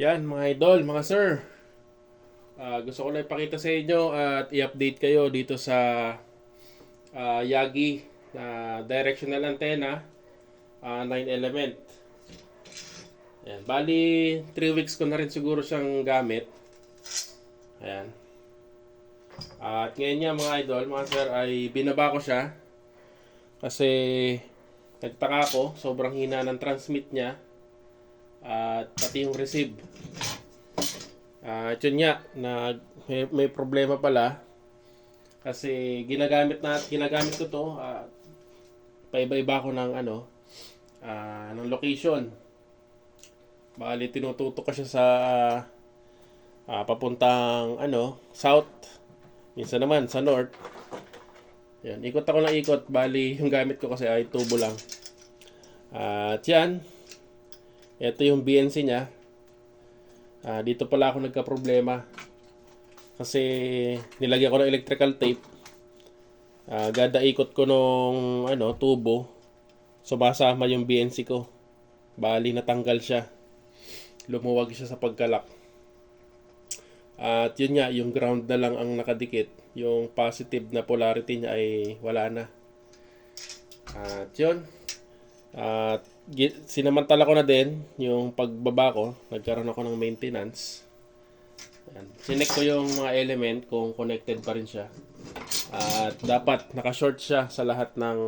Yan mga idol, mga sir. Gusto ko lang ipakita sa inyo at i-update kayo dito sa Yagi na directional antenna 9 element. Yan. Bali, 3 weeks ko na rin siguro siyang gamit. Ayan. At ngayon nga mga idol, mga sir, ay binaba ko siya. Kasi nagtaka ako, sobrang hina ng transmit niya. At pati yung receive. Yun nga, may problema pala. Kasi ginagamit ko to, paiba-iba ko ng ng location. Bali tinututok ko siya sa papuntang south. Minsan naman sa north. Yan, ikot ako ng ikot. Bali yung gamit ko kasi ay tubo lang. At yan, ito yung BNC niya. Dito pala ako nagka-problema. Kasi nilagyan ko ng electrical tape. Gada ikot ko nung tubo. Sumasama yung BNC ko. Bali natanggal siya. Lumuwag siya sa pagkalak. At yun nga, yung ground na lang ang nakadikit. Yung positive na polarity niya ay wala na. At yun. At sinamantala ko na din yung pagbaba ko. Nagkaroon ako ng maintenance. Ayan. Sinek ko yung mga element kung connected pa rin siya. At dapat naka-short siya sa lahat ng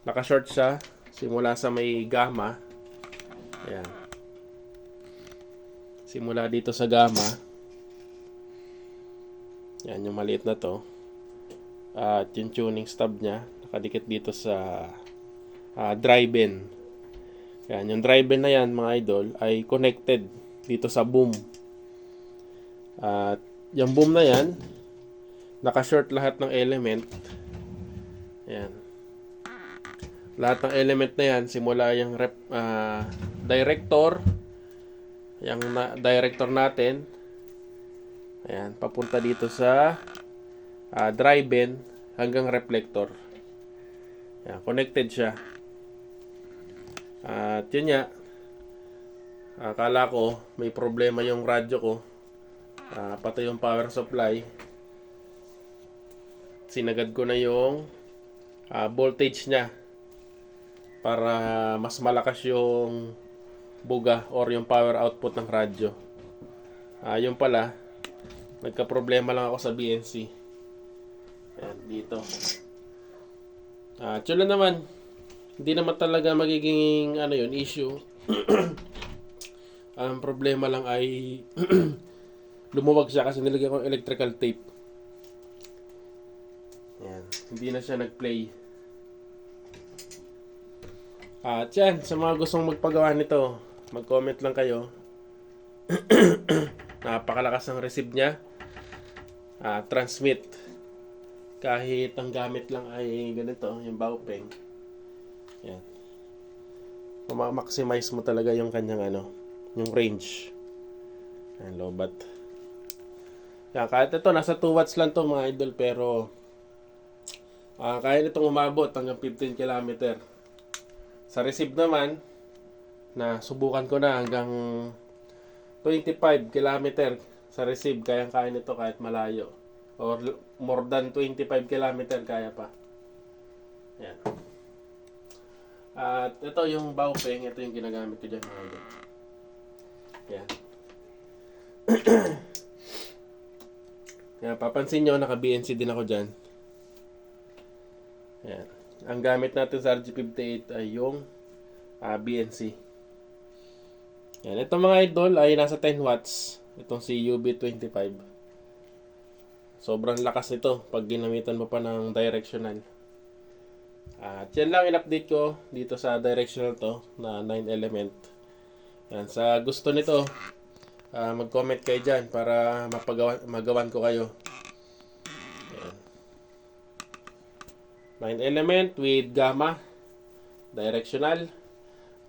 naka-short siya simula sa may gamma. Ayan. Simula dito sa gamma. Yan yung maliit na to. At yung tuning stub niya nakadikit dito sa drive-in. Yan, yung drive-in na yan mga idol ay connected dito sa boom. At yung boom na yan naka-short lahat ng element. Yan. Lahat ng element na yan simula yung director, yung director natin. Ayan, papunta dito sa drive-in hanggang reflector. Ayan, connected siya. At yun nga, akala ko may problema yung radyo ko. Pati yung power supply. Sinagad ko na yung voltage niya para mas malakas yung buga or yung power output ng radyo. Yung pala, nagka-problema lang ako sa BNC. Ayan, dito. Tsula naman, hindi naman talaga magiging issue. Ang problema lang ay lumuwag siya kasi nilagyan ko electrical tape. Ayan, hindi na siya nag-play. At yan, sa mga gustong magpagawa nito, mag-comment lang kayo. Napakalakas ng receive niya. Transmit. Kahit ang gamit lang ay ganito, yung baupeng. Yan. Ma-maximize mo talaga yung kanyang yung range. Yan, lobat. Yan, kahit ito, nasa 2 watts lang to mga idol, pero kaya nitong umabot hanggang 15 km. Sa receive naman, na subukan ko na hanggang 25 km sa receive, kaya nito kahit malayo. Or more than 25 km kaya pa. Yan. At ito yung baupeng, ito yung ginagamit ko dyan mga idol. Yan. Yan, papansin nyo, naka-BNC din ako dyan. Yan. Ang gamit natin sa RG58 ay yung BNC. Yan. Ito mga idol ay nasa 10 watts. Itong si UB25. Sobrang lakas nito pag ginamitan mo pa ng directional. At yan lang in-update ko dito sa directional to na 9 element. Yan. Sa gusto nito, mag-comment kayo dyan para magawan ko kayo. 9 element with gamma directional.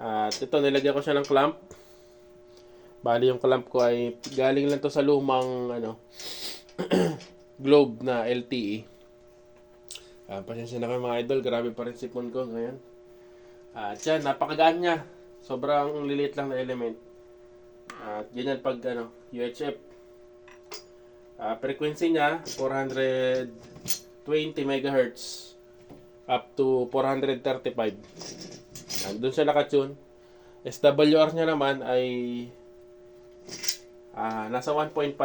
At ito nilagyan ko siya ng clamp. Bali yung clamp ko ay galing lang to sa lumang globe na LTE. Pasensya na kayo mga idol, grabe pa rin sipon ko ngayon. At yan, napakagaan niya. Sobrang liliit lang na element. At ganyan pag UHF. Frequency niya 420 MHz up to 435. Doon siya nakatune. SWR niya naman ay nasa 1.5.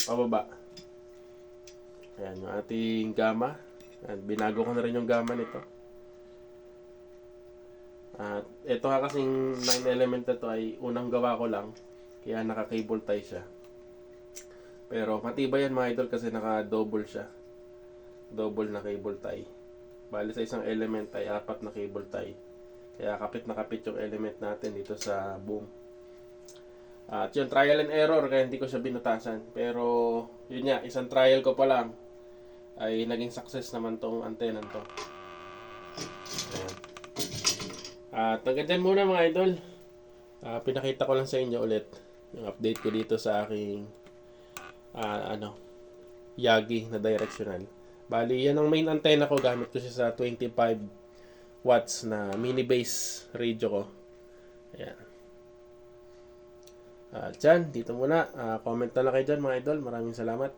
Pababa. Ayan yung ating gamma. At binago ko na rin yung gamma nito. At ito nga kasing 9 element na to ay unang gawa ko lang. Kaya naka-cable tie siya. Pero matibay yan mga idol kasi naka-double siya. Double na cable tie. Bali sa isang element ay 4 na cable tie. Kaya kapit na kapit yung element natin dito sa boom. At yun, trial and error kaya hindi ko siya binutasan. Pero yun nga, isang trial ko pa lang ay naging success naman tong antenna to. Ayan. At hanggang dyan muna mga idol. Pinakita ko lang sa inyo ulit yung update ko dito sa aking Yagi na directional. Bali, yan ang main antenna ko. Gamit ko siya sa 25 watts na mini base radio ko. Ayan. Dyan, dito muna. Comment na lang kayo dyan mga idol. Maraming salamat.